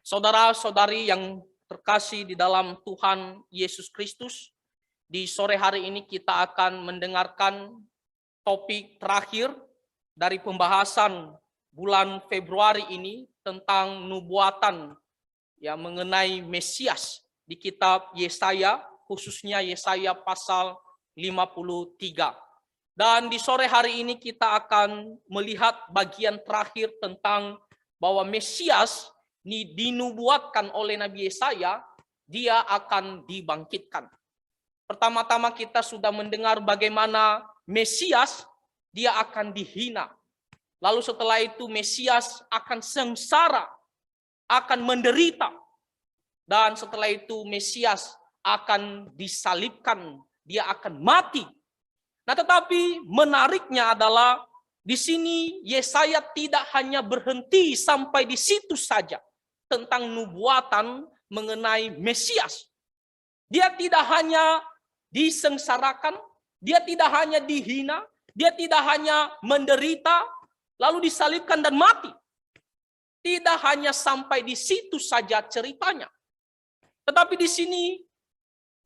Saudara-saudari yang terkasih di dalam Tuhan Yesus Kristus, di sore hari ini kita akan mendengarkan topik terakhir dari pembahasan bulan Februari ini tentang nubuatan mengenai Mesias di kitab Yesaya, khususnya Yesaya pasal 53. Dan di sore hari ini kita akan melihat bagian terakhir tentang bahwa Mesias dinubuatkan oleh Nabi Yesaya, dia akan dibangkitkan. Pertama-tama kita sudah mendengar bagaimana Mesias dia akan dihina. Lalu setelah itu Mesias akan sengsara, akan menderita. Dan setelah itu Mesias akan disalibkan, dia akan mati. Nah, tetapi menariknya adalah di sini Yesaya tidak hanya berhenti sampai di situ saja tentang nubuatan mengenai Mesias. Dia tidak hanya disengsarakan, dia tidak hanya dihina, dia tidak hanya menderita, lalu disalibkan dan mati. Tidak hanya sampai di situ saja ceritanya. Tetapi di sini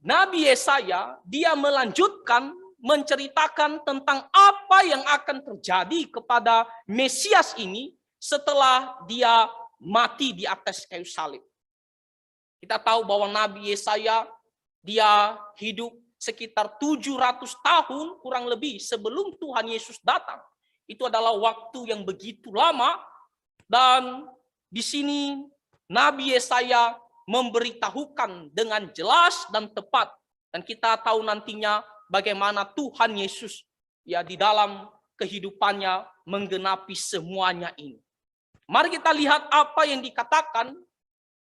Nabi Yesaya dia melanjutkan menceritakan tentang apa yang akan terjadi kepada Mesias ini setelah dia mati di atas kayu salib. Kita tahu bahwa Nabi Yesaya dia hidup sekitar 700 tahun kurang lebih sebelum Tuhan Yesus datang. Itu adalah waktu yang begitu lama, dan di sini Nabi Yesaya memberitahukan dengan jelas dan tepat, dan kita tahu nantinya bagaimana Tuhan Yesus di dalam kehidupannya menggenapi semuanya ini. Mari kita lihat apa yang dikatakan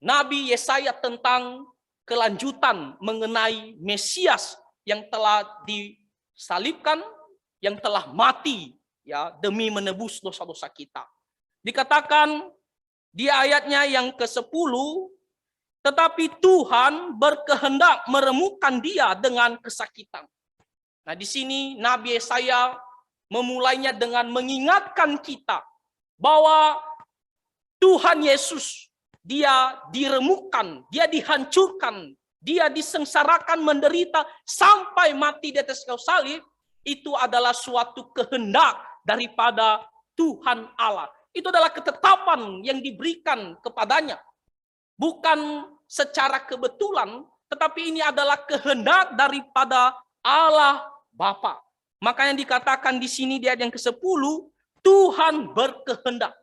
Nabi Yesaya tentang kelanjutan mengenai Mesias yang telah disalibkan, yang telah mati demi menebus dosa-dosa kita. Dikatakan di ayatnya yang ke-10, tetapi Tuhan berkehendak meremukkan dia dengan kesakitan. Nah, di sini Nabi Yesaya memulainya dengan mengingatkan kita bahwa Tuhan Yesus dia diremukkan, dia dihancurkan, dia disengsarakan, menderita sampai mati di atas kayu salib. Itu adalah suatu kehendak daripada Tuhan Allah. Itu adalah ketetapan yang diberikan kepadanya. Bukan secara kebetulan, tetapi ini adalah kehendak daripada Allah Bapa. Makanya dikatakan di sini di ayat yang ke-10, Tuhan berkehendak.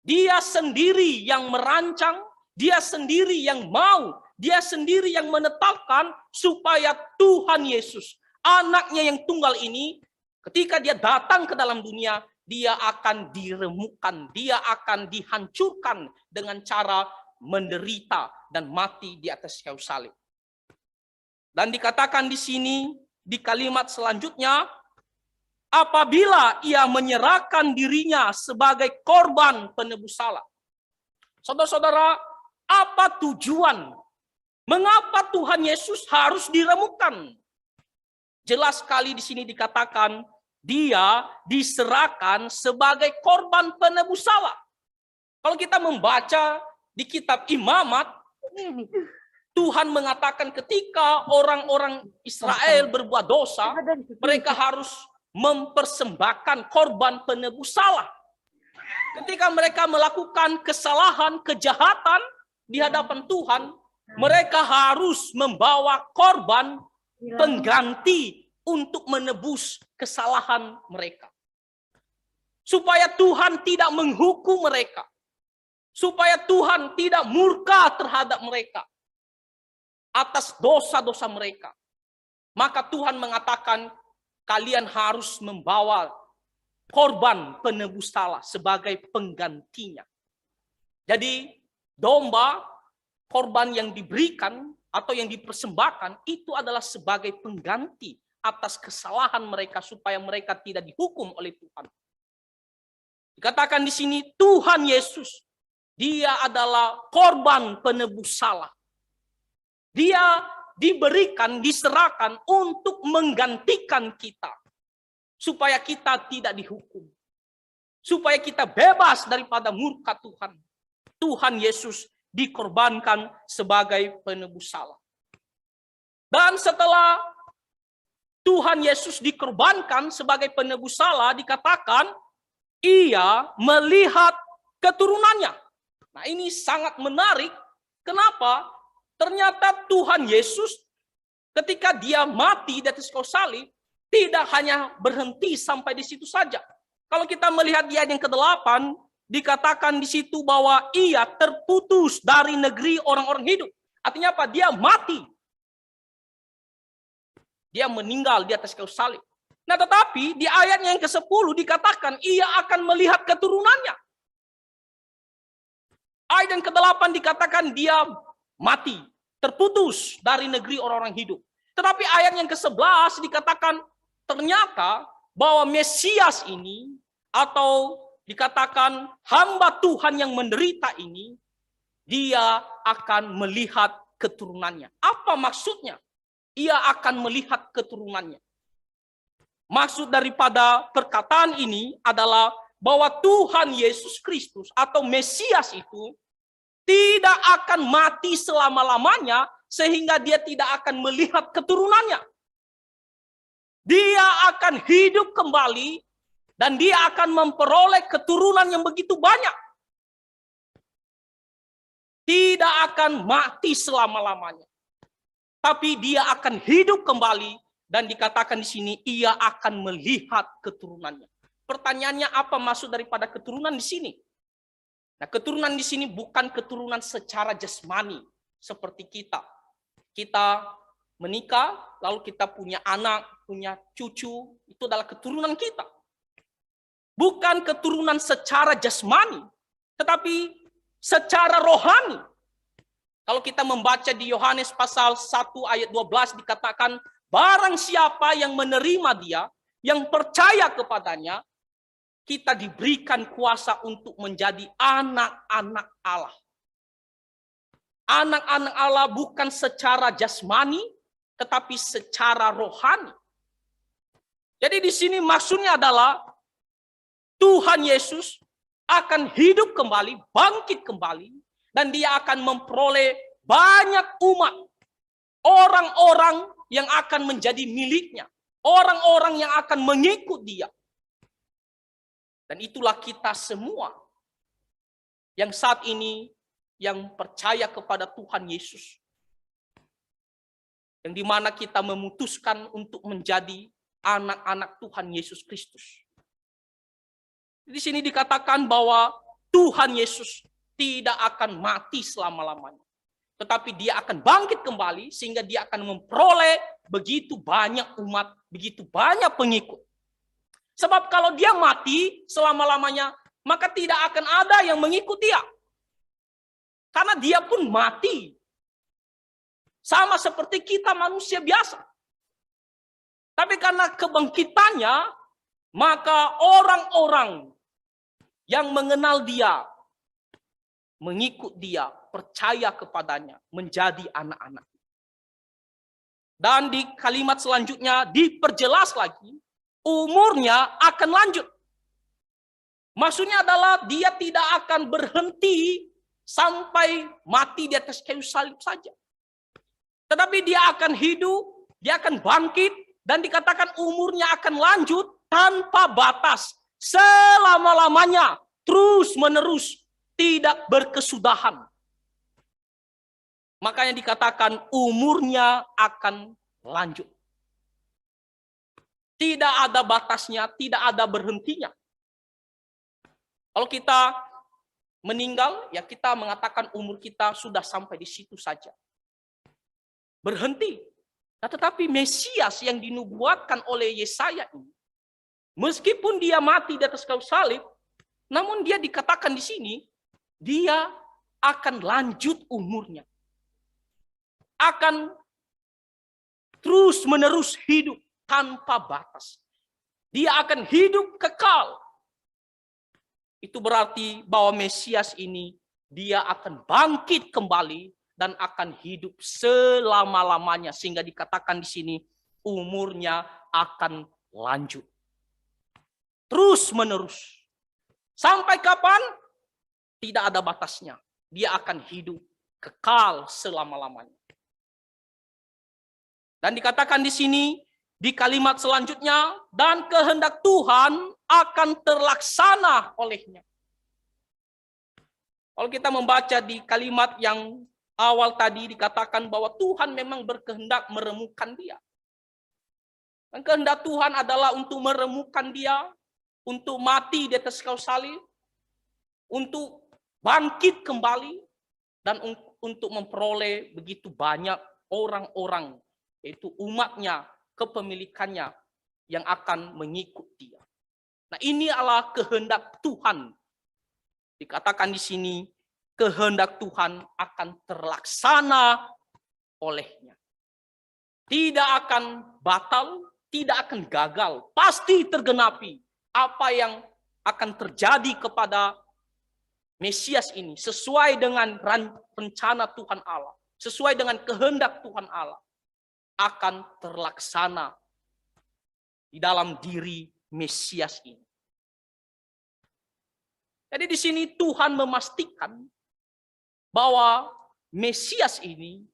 Dia sendiri yang merancang, dia sendiri yang mau, dia sendiri yang menetapkan supaya Tuhan Yesus, anaknya yang tunggal ini, ketika dia datang ke dalam dunia, dia akan diremukkan, dia akan dihancurkan dengan cara menderita dan mati di atas kayu salib. Dan dikatakan di sini, di kalimat selanjutnya, apabila ia menyerahkan dirinya sebagai korban penebus salah. Saudara-saudara, apa tujuan? Mengapa Tuhan Yesus harus diremukkan? Jelas sekali di sini dikatakan, dia diserahkan sebagai korban penebus salah. Kalau kita membaca di kitab Imamat, Tuhan mengatakan ketika orang-orang Israel berbuat dosa, mereka harus mempersembahkan korban penebus salah. Ketika mereka melakukan kesalahan, kejahatan di hadapan Tuhan, mereka harus membawa korban pengganti untuk menebus kesalahan mereka. Supaya Tuhan tidak menghukum mereka. Supaya Tuhan tidak murka terhadap mereka atas dosa-dosa mereka. Maka Tuhan mengatakan, kalian harus membawa korban penebus salah sebagai penggantinya. Jadi domba, korban yang diberikan atau yang dipersembahkan itu adalah sebagai pengganti atas kesalahan mereka supaya mereka tidak dihukum oleh Tuhan. Dikatakan di sini Tuhan Yesus, dia adalah korban penebus salah. Dia diberikan, diserahkan untuk menggantikan kita. Supaya kita tidak dihukum. Supaya kita bebas daripada murka Tuhan. Tuhan Yesus dikorbankan sebagai penebus salah. Dan setelah Tuhan Yesus dikorbankan sebagai penebus salah, dikatakan ia melihat keturunannya. Nah, ini sangat menarik. Kenapa? Ternyata Tuhan Yesus ketika dia mati di atas kayu salib tidak hanya berhenti sampai di situ saja. Kalau kita melihat di ayat yang ke-8, dikatakan di situ bahwa ia terputus dari negeri orang-orang hidup. Artinya apa? Dia mati. Dia meninggal di atas kayu salib. Nah, tetapi di ayatnya yang ke-10 dikatakan ia akan melihat keturunannya. Ayat yang ke-8 dikatakan dia mati, terputus dari negeri orang-orang hidup. Tetapi ayat yang ke-11 dikatakan ternyata bahwa Mesias ini, atau dikatakan hamba Tuhan yang menderita ini, dia akan melihat keturunannya. Apa maksudnya? Ia akan melihat keturunannya. Maksud daripada perkataan ini adalah bahwa Tuhan Yesus Kristus atau Mesias itu tidak akan mati selama-lamanya sehingga dia tidak akan melihat keturunannya. Dia akan hidup kembali dan dia akan memperoleh keturunan yang begitu banyak. Tidak akan mati selama-lamanya. Tapi dia akan hidup kembali dan dikatakan di sini ia akan melihat keturunannya. Pertanyaannya, apa maksud daripada keturunan di sini? Nah, keturunan di sini bukan keturunan secara jasmani seperti kita. Kita menikah, lalu kita punya anak, punya cucu, itu adalah keturunan kita. Bukan keturunan secara jasmani, tetapi secara rohani. Kalau kita membaca di Yohanes pasal 1 ayat 12 dikatakan, barang siapa yang menerima dia, yang percaya kepadanya, kita diberikan kuasa untuk menjadi anak-anak Allah. Anak-anak Allah bukan secara jasmani, tetapi secara rohani. Jadi di sini maksudnya adalah Tuhan Yesus akan hidup kembali, bangkit kembali, dan dia akan memperoleh banyak umat. Orang-orang yang akan menjadi miliknya. Orang-orang yang akan mengikut dia. Dan itulah kita semua yang saat ini yang percaya kepada Tuhan Yesus. Yang dimana kita memutuskan untuk menjadi anak-anak Tuhan Yesus Kristus. Di sini dikatakan bahwa Tuhan Yesus tidak akan mati selama-lamanya. Tetapi dia akan bangkit kembali sehingga dia akan memperoleh begitu banyak umat, begitu banyak pengikut. Sebab kalau dia mati selama-lamanya, maka tidak akan ada yang mengikut dia. Karena dia pun mati. Sama seperti kita manusia biasa. Tapi karena kebangkitannya, maka orang-orang yang mengenal dia, mengikut dia, percaya kepadanya, menjadi anak-anak. Dan di kalimat selanjutnya diperjelas lagi, umurnya akan lanjut. Maksudnya adalah dia tidak akan berhenti sampai mati di atas kayu salib saja. Tetapi dia akan hidup, dia akan bangkit, dan dikatakan umurnya akan lanjut tanpa batas. Selama-lamanya, terus-menerus, tidak berkesudahan. Makanya dikatakan umurnya akan lanjut. Tidak ada batasnya, tidak ada berhentinya. Kalau kita meninggal, ya kita mengatakan umur kita sudah sampai di situ saja. Berhenti. Nah, tetapi Mesias yang dinubuatkan oleh Yesaya ini, meskipun dia mati di atas kayu salib, namun dia dikatakan di sini, dia akan lanjut umurnya. Akan terus-menerus hidup tanpa batas. Dia akan hidup kekal. Itu berarti bahwa Mesias ini, dia akan bangkit kembali dan akan hidup selama-lamanya. Sehingga dikatakan di sini, umurnya akan lanjut. Terus-menerus. Sampai kapan? Tidak ada batasnya. Dia akan hidup kekal selama-lamanya. Dan dikatakan di sini, di kalimat selanjutnya, dan kehendak Tuhan akan terlaksana olehnya. Kalau kita membaca di kalimat yang awal tadi dikatakan bahwa Tuhan memang berkehendak meremukkan dia. Dan kehendak Tuhan adalah untuk meremukkan dia, untuk mati di atas kayu salib, untuk bangkit kembali, dan untuk memperoleh begitu banyak orang-orang, yaitu umatnya, kepemilikannya yang akan mengikut dia. Nah, ini adalah kehendak Tuhan. Dikatakan di sini, kehendak Tuhan akan terlaksana olehnya. Tidak akan batal, tidak akan gagal, pasti tergenapi apa yang akan terjadi kepada Mesias ini sesuai dengan rencana Tuhan Allah, sesuai dengan kehendak Tuhan Allah, akan terlaksana di dalam diri Mesias ini. Jadi di sini Tuhan memastikan bahwa Mesias ini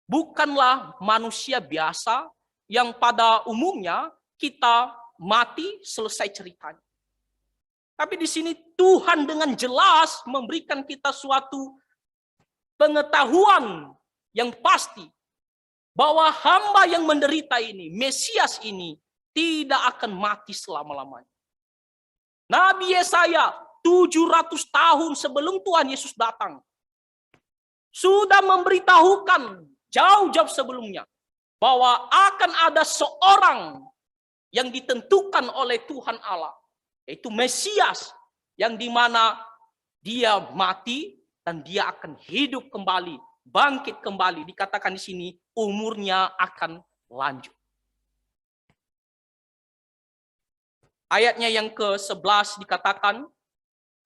bukanlah manusia biasa yang pada umumnya kita mati selesai ceritanya. Tapi di sini Tuhan dengan jelas memberikan kita suatu pengetahuan yang pasti bahwa hamba yang menderita ini, Mesias ini, tidak akan mati selama-lamanya. Nabi Yesaya 700 tahun sebelum Tuhan Yesus datang sudah memberitahukan jauh-jauh sebelumnya bahwa akan ada seorang yang ditentukan oleh Tuhan Allah, yaitu Mesias, yang dimana dia mati dan dia akan hidup kembali, bangkit kembali. Dikatakan di sini umurnya akan lanjut. Ayatnya yang ke-11 dikatakan,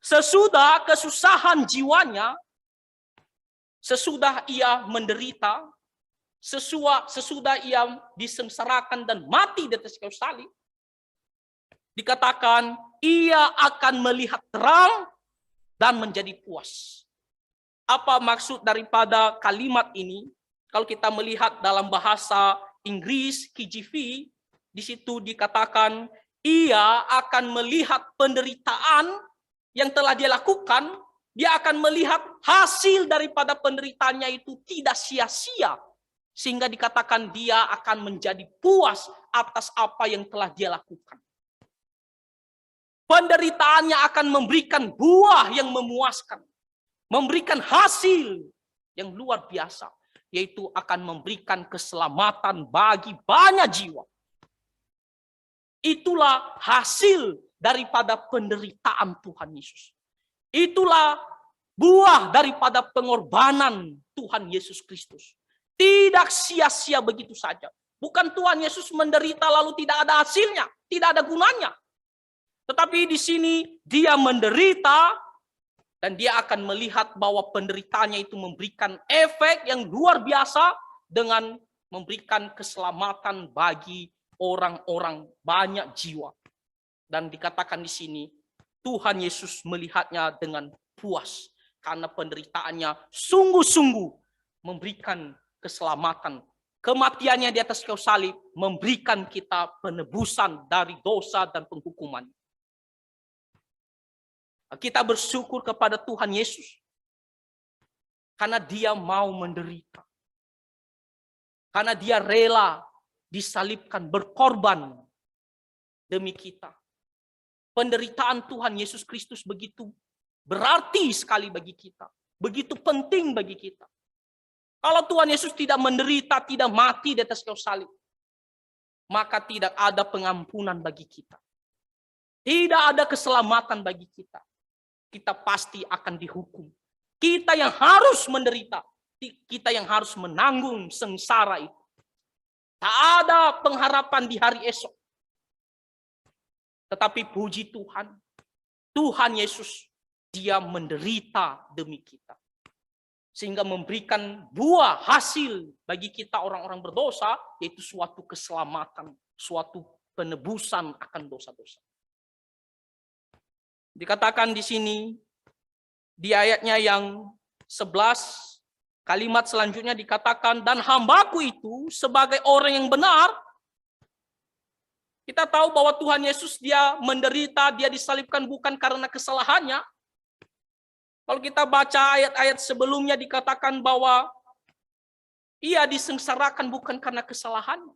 sesudah kesusahan jiwanya, sesudah ia menderita, sesudah ia disengsarakan dan mati di atas kayu salib, dikatakan ia akan melihat terang dan menjadi puas. Apa maksud daripada kalimat ini? Kalau kita melihat dalam bahasa Inggris KJV, di situ dikatakan ia akan melihat penderitaan yang telah dia lakukan, dia akan melihat hasil daripada penderitaannya itu tidak sia-sia, sehingga dikatakan dia akan menjadi puas atas apa yang telah dia lakukan. Penderitaannya akan memberikan buah yang memuaskan, memberikan hasil yang luar biasa, yaitu akan memberikan keselamatan bagi banyak jiwa. Itulah hasil daripada penderitaan Tuhan Yesus. Itulah buah daripada pengorbanan Tuhan Yesus Kristus. Tidak sia-sia begitu saja. Bukan Tuhan Yesus menderita lalu tidak ada hasilnya, tidak ada gunanya. Tetapi di sini dia menderita dan dia akan melihat bahwa penderitaannya itu memberikan efek yang luar biasa dengan memberikan keselamatan bagi orang-orang banyak jiwa. Dan dikatakan di sini Tuhan Yesus melihatnya dengan puas karena penderitaannya sungguh-sungguh memberikan keselamatan. Kematiannya di atas kayu salib memberikan kita penebusan dari dosa dan penghukuman. Kita bersyukur kepada Tuhan Yesus karena dia mau menderita. Karena dia rela disalibkan, berkorban demi kita. Penderitaan Tuhan Yesus Kristus begitu berarti sekali bagi kita. Begitu penting bagi kita. Kalau Tuhan Yesus tidak menderita, tidak mati di atas kayu salib, maka tidak ada pengampunan bagi kita. Tidak ada keselamatan bagi kita. Kita pasti akan dihukum. Kita yang harus menderita. Kita yang harus menanggung sengsara itu. Tak ada pengharapan di hari esok. Tetapi puji Tuhan, Tuhan Yesus, dia menderita demi kita. Sehingga memberikan buah hasil bagi kita orang-orang berdosa, yaitu suatu keselamatan, suatu penebusan akan dosa-dosa. Dikatakan di sini, di ayatnya yang 11, Kalimat selanjutnya dikatakan, dan hambaku itu sebagai orang yang benar. Kita tahu bahwa Tuhan Yesus dia menderita, dia disalibkan bukan karena kesalahannya. Kalau kita baca ayat-ayat sebelumnya dikatakan bahwa ia disengsarakan bukan karena kesalahannya.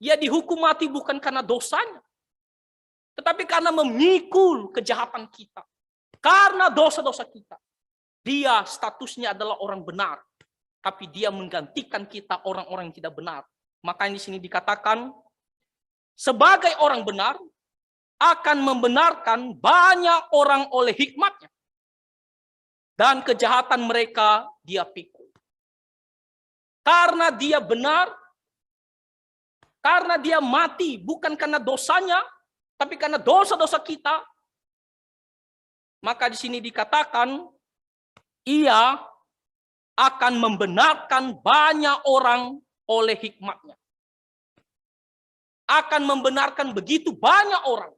Ia dihukum mati bukan karena dosanya. Tetapi karena memikul kejahatan kita. Karena dosa-dosa kita. Dia statusnya adalah orang benar, tapi dia menggantikan kita orang-orang yang tidak benar. Makanya di sini dikatakan, sebagai orang benar, akan membenarkan banyak orang oleh hikmatnya. Dan kejahatan mereka dia pikul. Karena dia benar, karena dia mati, bukan karena dosanya, tapi karena dosa-dosa kita. Maka di sini dikatakan, ia akan membenarkan banyak orang oleh hikmatnya. Akan membenarkan begitu banyak orang.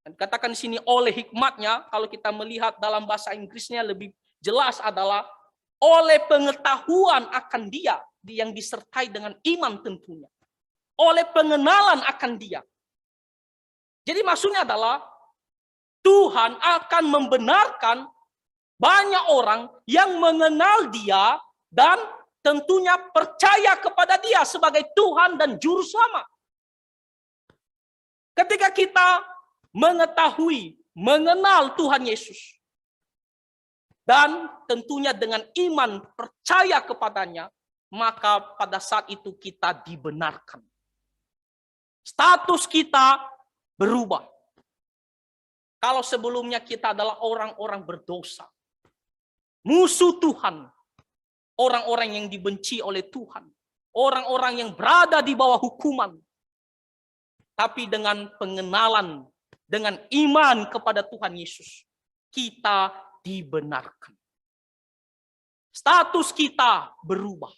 Dan katakan di sini oleh hikmatnya, kalau kita melihat dalam bahasa Inggrisnya lebih jelas adalah oleh pengetahuan akan dia yang disertai dengan iman tentunya. Oleh pengenalan akan dia. Jadi maksudnya adalah Tuhan akan membenarkan banyak orang yang mengenal dia dan tentunya percaya kepada dia sebagai Tuhan dan Juru Selamat. Ketika kita mengetahui, mengenal Tuhan Yesus, dan tentunya dengan iman percaya kepadanya, maka pada saat itu kita dibenarkan. Status kita berubah. Kalau sebelumnya kita adalah orang-orang berdosa, musuh Tuhan, orang-orang yang dibenci oleh Tuhan, orang-orang yang berada di bawah hukuman. Tapi dengan pengenalan, dengan iman kepada Tuhan Yesus, kita dibenarkan. Status kita berubah.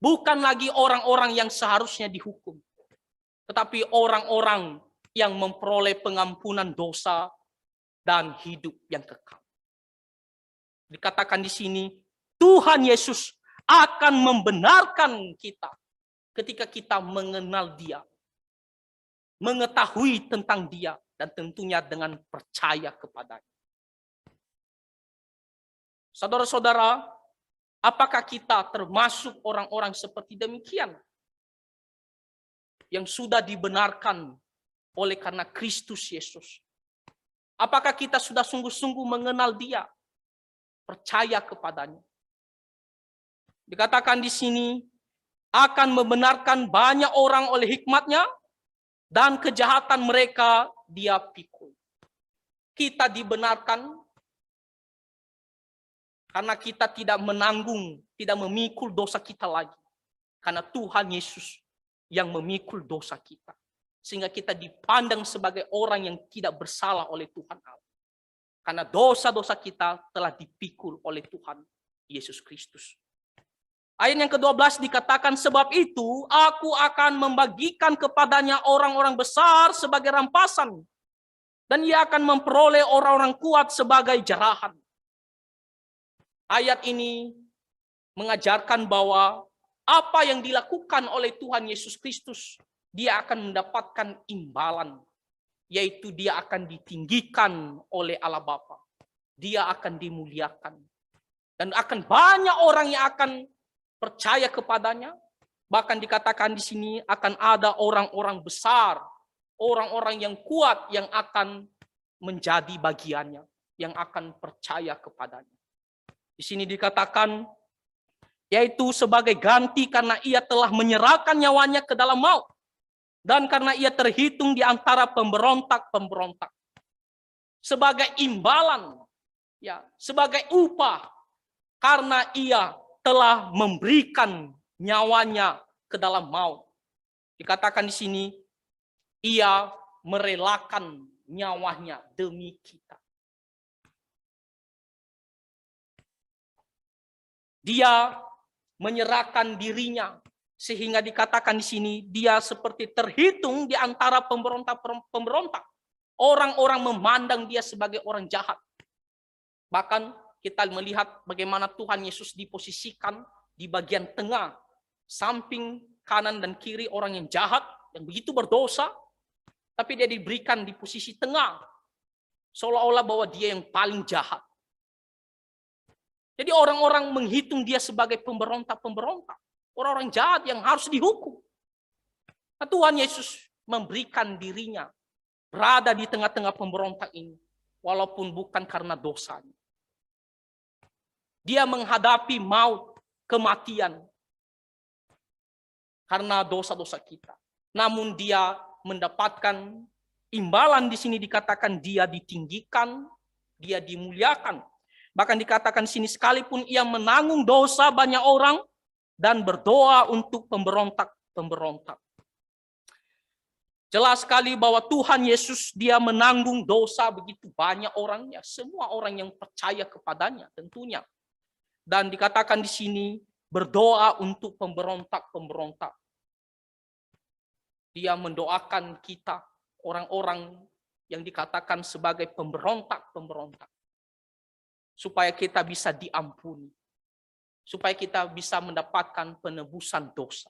Bukan lagi orang-orang yang seharusnya dihukum, tetapi orang-orang yang memperoleh pengampunan dosa dan hidup yang kekal. Dikatakan di sini, Tuhan Yesus akan membenarkan kita ketika kita mengenal dia, mengetahui tentang dia, dan tentunya dengan percaya kepadanya. Saudara-saudara, apakah kita termasuk orang-orang seperti demikian? Yang sudah dibenarkan oleh karena Kristus Yesus. Apakah kita sudah sungguh-sungguh mengenal dia? Percaya kepadanya. Dikatakan di sini, akan membenarkan banyak orang oleh hikmatnya, dan kejahatan mereka dia pikul. Kita dibenarkan karena kita tidak menanggung, tidak memikul dosa kita lagi. Karena Tuhan Yesus yang memikul dosa kita. Sehingga kita dipandang sebagai orang yang tidak bersalah oleh Tuhan Allah. Karena dosa-dosa kita telah dipikul oleh Tuhan Yesus Kristus. Ayat yang ke-12 dikatakan, sebab itu aku akan membagikan kepadanya orang-orang besar sebagai rampasan. Dan ia akan memperoleh orang-orang kuat sebagai jarahan. Ayat ini mengajarkan bahwa apa yang dilakukan oleh Tuhan Yesus Kristus, dia akan mendapatkan imbalan. Yaitu dia akan ditinggikan oleh Allah Bapa. Dia akan dimuliakan. Dan akan banyak orang yang akan percaya kepadanya. Bahkan dikatakan di sini akan ada orang-orang besar, orang-orang yang kuat yang akan menjadi bagiannya, yang akan percaya kepadanya. Di sini dikatakan, yaitu sebagai ganti karena ia telah menyerahkan nyawanya ke dalam maut. Dan karena ia terhitung di antara pemberontak-pemberontak. Sebagai imbalan, ya, sebagai upah, karena ia telah memberikan nyawanya ke dalam maut. Dikatakan di sini, ia merelakan nyawanya demi kita. Dia menyerahkan dirinya, sehingga dikatakan di sini dia seperti terhitung di antara pemberontak-pemberontak. Orang-orang memandang dia sebagai orang jahat. Bahkan kita melihat bagaimana Tuhan Yesus diposisikan di bagian tengah, samping kanan dan kiri orang yang jahat, yang begitu berdosa, tapi dia diberikan di posisi tengah, seolah-olah bahwa dia yang paling jahat. Jadi orang-orang menghitung dia sebagai pemberontak-pemberontak, orang-orang jahat yang harus dihukum. Nah, Tuhan Yesus memberikan dirinya berada di tengah-tengah pemberontak ini, walaupun bukan karena dosanya. Dia menghadapi maut, kematian, karena dosa-dosa kita. Namun dia mendapatkan imbalan. Di sini dikatakan dia ditinggikan, dia dimuliakan. Bahkan dikatakan sini, sekalipun ia menanggung dosa banyak orang dan berdoa untuk pemberontak-pemberontak. Jelas sekali bahwa Tuhan Yesus dia menanggung dosa begitu banyak orangnya, semua orang yang percaya kepadanya tentunya. Dan dikatakan di sini berdoa untuk pemberontak-pemberontak. Dia mendoakan kita, orang-orang yang dikatakan sebagai pemberontak-pemberontak, supaya kita bisa diampuni, supaya kita bisa mendapatkan penebusan dosa.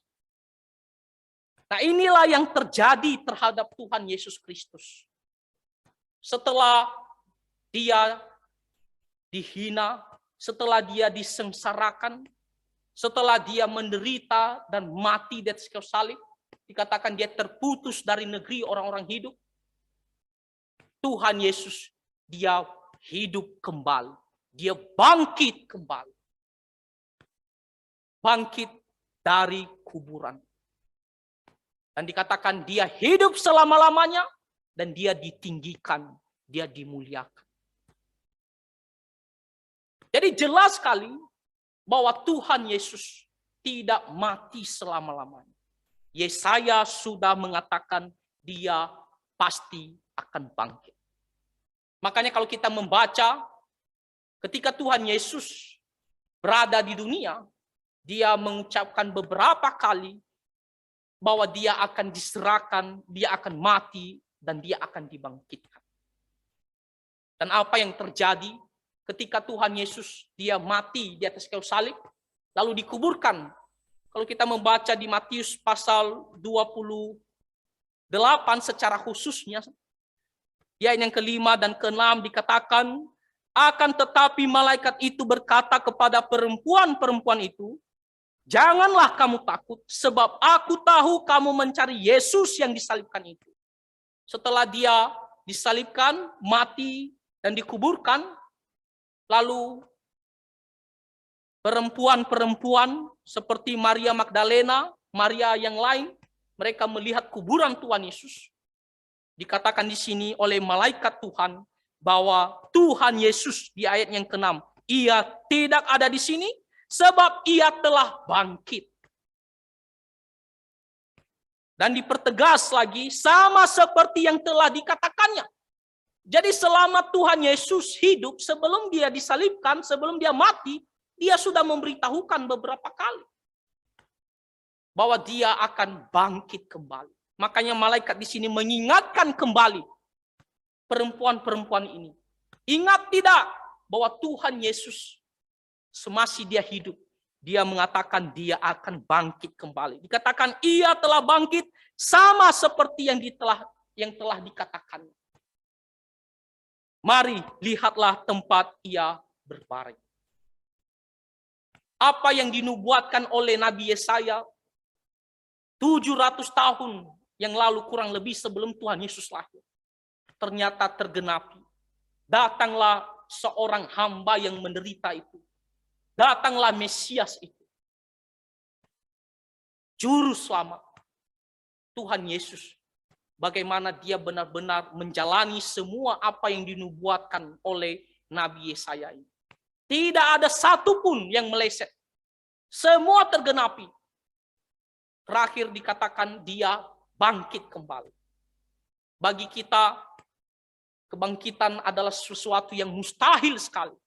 Nah, inilah yang terjadi terhadap Tuhan Yesus Kristus. Setelah dia dihina, setelah dia disengsarakan, setelah dia menderita dan mati di atas kayu salib, dikatakan dia terputus dari negeri orang-orang hidup. Tuhan Yesus, dia hidup kembali. Dia bangkit kembali. Bangkit dari kuburan. Dan dikatakan dia hidup selama-lamanya dan dia ditinggikan, dia dimuliakan. Jadi jelas sekali bahwa Tuhan Yesus tidak mati selama-lamanya. Yesaya sudah mengatakan dia pasti akan bangkit. Makanya kalau kita membaca ketika Tuhan Yesus berada di dunia, dia mengucapkan beberapa kali bahwa dia akan diserahkan, dia akan mati, dan dia akan dibangkitkan. Dan apa yang terjadi ketika Tuhan Yesus dia mati di atas kayu salib, lalu dikuburkan. Kalau kita membaca di Matius pasal 28 secara khususnya, ya yang kelima dan keenam dikatakan, akan tetapi malaikat itu berkata kepada perempuan-perempuan itu, janganlah kamu takut, sebab aku tahu kamu mencari Yesus yang disalibkan itu. Setelah dia disalibkan, mati, dan dikuburkan, lalu perempuan-perempuan seperti Maria Magdalena, Maria yang lain, mereka melihat kuburan Tuhan Yesus. Dikatakan di sini oleh malaikat Tuhan bahwa Tuhan Yesus di ayat yang ke-6, ia tidak ada di sini, sebab ia telah bangkit. Dan dipertegas lagi, sama seperti yang telah dikatakannya. Jadi selama Tuhan Yesus hidup, sebelum dia disalibkan, sebelum dia mati, dia sudah memberitahukan beberapa kali bahwa dia akan bangkit kembali. Makanya malaikat di sini mengingatkan kembali perempuan-perempuan ini. Ingat tidak bahwa Tuhan Yesus semasih dia hidup, dia mengatakan dia akan bangkit kembali. Dikatakan ia telah bangkit sama seperti yang telah dikatakan. Mari lihatlah tempat ia berbaring. Apa yang dinubuatkan oleh Nabi Yesaya 700 tahun yang lalu kurang lebih sebelum Tuhan Yesus lahir, ternyata tergenapi. Datanglah seorang hamba yang menderita itu. Datanglah Mesias itu. Juru selamat. Tuhan Yesus. Bagaimana dia benar-benar menjalani semua apa yang dinubuatkan oleh Nabi Yesaya ini. Tidak ada satupun yang meleset. Semua tergenapi. Terakhir dikatakan dia bangkit kembali. Bagi kita, kebangkitan adalah sesuatu yang mustahil sekali.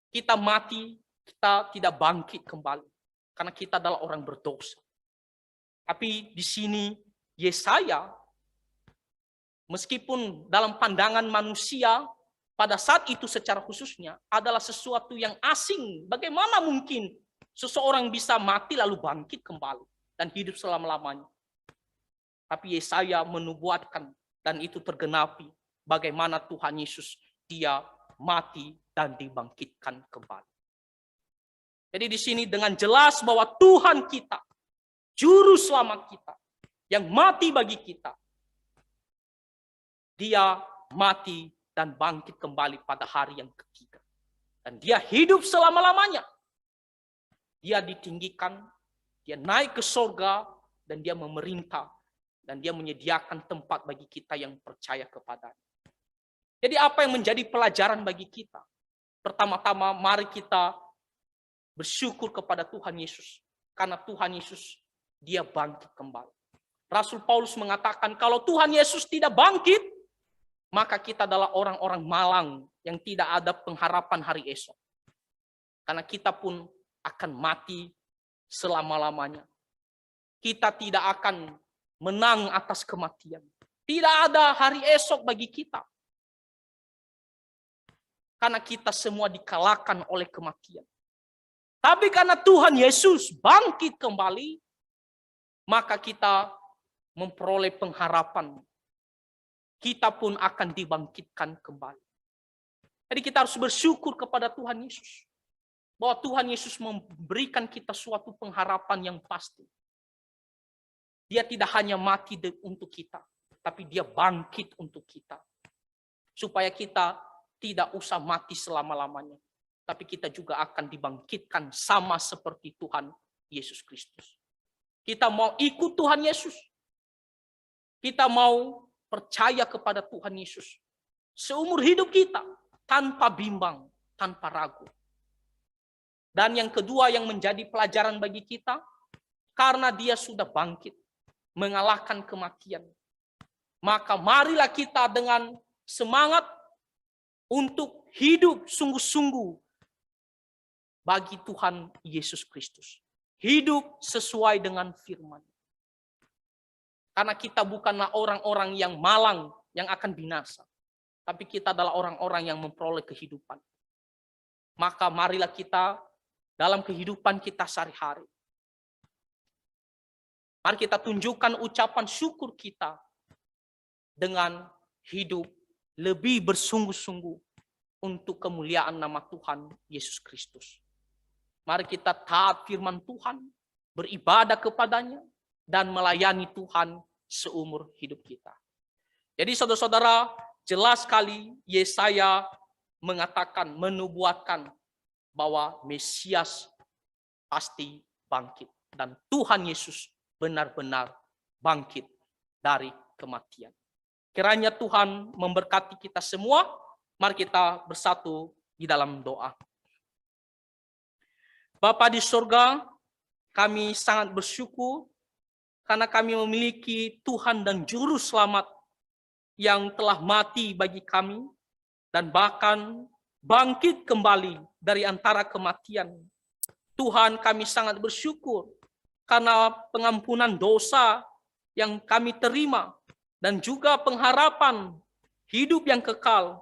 Kita mati, kita tidak bangkit kembali. Karena kita adalah orang berdosa. Tapi di sini Yesaya, meskipun dalam pandangan manusia, pada saat itu secara khususnya adalah sesuatu yang asing. Bagaimana mungkin seseorang bisa mati lalu bangkit kembali dan hidup selama-lamanya? Tapi Yesaya menubuatkan dan itu tergenapi bagaimana Tuhan Yesus dia mati dan dibangkitkan kembali. Jadi di sini dengan jelas bahwa Tuhan kita, juru selamat kita, yang mati bagi kita, dia mati dan bangkit kembali pada hari yang ketiga. Dan dia hidup selama-lamanya. Dia ditinggikan, dia naik ke surga, dan dia memerintah. Dan dia menyediakan tempat bagi kita yang percaya kepadanya. Jadi apa yang menjadi pelajaran bagi kita? Pertama-tama mari kita bersyukur kepada Tuhan Yesus. Karena Tuhan Yesus dia bangkit kembali. Rasul Paulus mengatakan kalau Tuhan Yesus tidak bangkit, maka kita adalah orang-orang malang yang tidak ada pengharapan hari esok. Karena kita pun akan mati selama-lamanya. Kita tidak akan menang atas kematian. Tidak ada hari esok bagi kita. Karena kita semua dikalahkan oleh kematian. Tapi karena Tuhan Yesus bangkit kembali, maka kita memperoleh pengharapan. Kita pun akan dibangkitkan kembali. Jadi kita harus bersyukur kepada Tuhan Yesus. Bahwa Tuhan Yesus memberikan kita suatu pengharapan yang pasti. Dia tidak hanya mati untuk kita, tapi dia bangkit untuk kita. Supaya kita tidak usah mati selama-lamanya. Tapi kita juga akan dibangkitkan sama seperti Tuhan Yesus Kristus. Kita mau ikut Tuhan Yesus. Kita mau percaya kepada Tuhan Yesus seumur hidup kita tanpa bimbang, tanpa ragu. Dan yang kedua yang menjadi pelajaran bagi kita, karena dia sudah bangkit, mengalahkan kematian. Maka marilah kita dengan semangat untuk hidup sungguh-sungguh bagi Tuhan Yesus Kristus. Hidup sesuai dengan firman. Karena kita bukanlah orang-orang yang malang, yang akan binasa. Tapi kita adalah orang-orang yang memperoleh kehidupan. Maka marilah kita dalam kehidupan kita sehari-hari. Mari kita tunjukkan ucapan syukur kita dengan hidup lebih bersungguh-sungguh untuk kemuliaan nama Tuhan Yesus Kristus. Mari kita taat firman Tuhan, beribadah kepadanya, dan melayani Tuhan seumur hidup kita. Jadi saudara-saudara, jelas sekali Yesaya mengatakan, menubuatkan bahwa Mesias pasti bangkit. Dan Tuhan Yesus benar-benar bangkit dari kematian. Kiranya Tuhan memberkati kita semua. Mari kita bersatu di dalam doa. Bapa di surga, kami sangat bersyukur karena kami memiliki Tuhan dan Juru Selamat yang telah mati bagi kami dan bahkan bangkit kembali dari antara kematian. Tuhan, kami sangat bersyukur karena pengampunan dosa yang kami terima dan juga pengharapan hidup yang kekal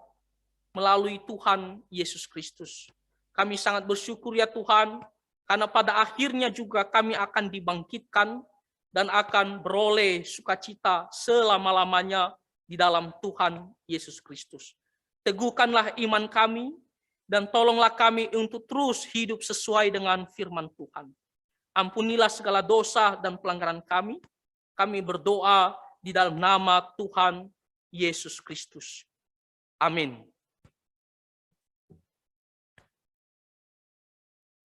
melalui Tuhan Yesus Kristus. Kami sangat bersyukur ya Tuhan, karena pada akhirnya juga kami akan dibangkitkan dan akan beroleh sukacita selama-lamanya di dalam Tuhan Yesus Kristus. Teguhkanlah iman kami dan tolonglah kami untuk terus hidup sesuai dengan firman Tuhan. Ampunilah segala dosa dan pelanggaran kami. Kami berdoa di dalam nama Tuhan Yesus Kristus. Amin.